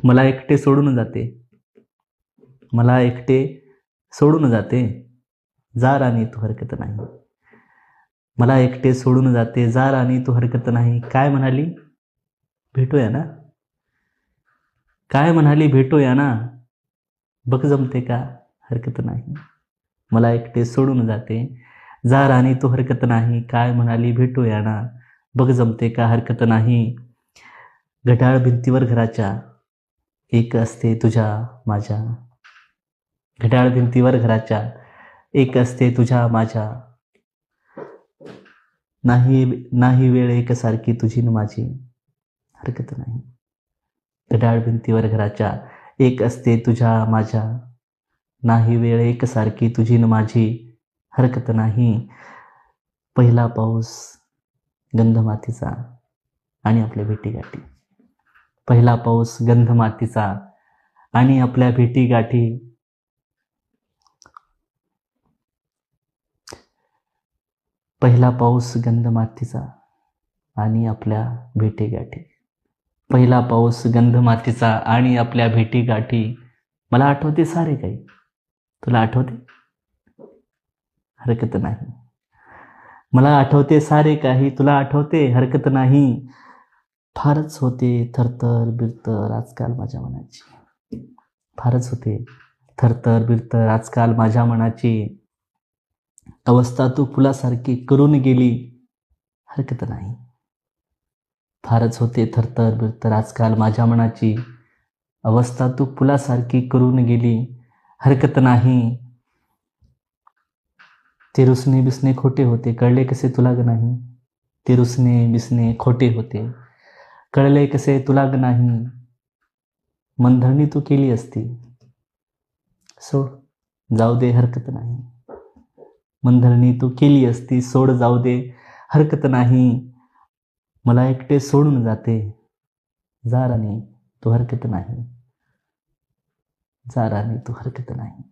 मला एकटे सोडून जाते, मला एकटे सोडून जाते, जा राणी तू हरकत नाही. मला एकटे सोडून जाते, जा राणी तू हरकत नाही. काय म्हणाली? भेटूया ना. काय म्हणाली? भेटूया ना. बघ जमते का? हरकत नाही. मला एकटे सोडून जाते, जा राणी तू हरकत नाही. काय म्हणाली? भेटूया ना. बघ जमते का? हरकत नाही. घड्याळ भिंतीवर घराच्या एक असते तुझ्या माझ्या. घड्याळ भिंतीवर घराच्या एक असते तुझ्या माझ्या. नाही नाही वेळ एकसारखी तुझी न माझी. हरकत नाही. घड्याळ भिंतीवर घराच्या एक असते तुझ्या माझ्या. नाही वेळ एकसारखी तुझी न माझी. हरकत नाही. पहिला पाऊस गंध मातीचा आणि आपल्या भेटीगाठी. पहिला पाऊस गंध मातीचा आणि आपल्या भेटीगाठी. पहिला पाऊस गंध मातीचा आणि आपल्या भेटीगाठी. पहिला पाऊस गंध मातीचा आणि आपल्या भेटीगाठी. मला आठवते सारे काही, तुला आठवते? हरकत नाही. मला आठवते सारे काही, तुला आठवते? हरकत नाही. फारच होते थरथर बिरतर आजकाल माझ्या मनाची. फारच होते थरथर बिरतर आजकाल माझ्या मनाची. अवस्था तू फुलासारखी करून गेली. हरकत नाही. फारच होते थरथर बिरतर आजकाल माझ्या मनाची. अवस्था तू फुलासारखी करून गेली. हरकत नाही. ते रुसणे बिसणे खोटे होते, कळले कसे तुला ग नाही. ते रुसणे बिसणे खोटे होते, कळले कसे तुला ग नाही. मनधरणी तू केली असती, सोड जाऊ दे हरकत नाही. मनधरणी तू केली असती, सोड जाऊ दे हरकत नाही. मला एकटे सोडून जाते, जा राणी तू हरकत नाही. जा राणी तू हरकत नाही.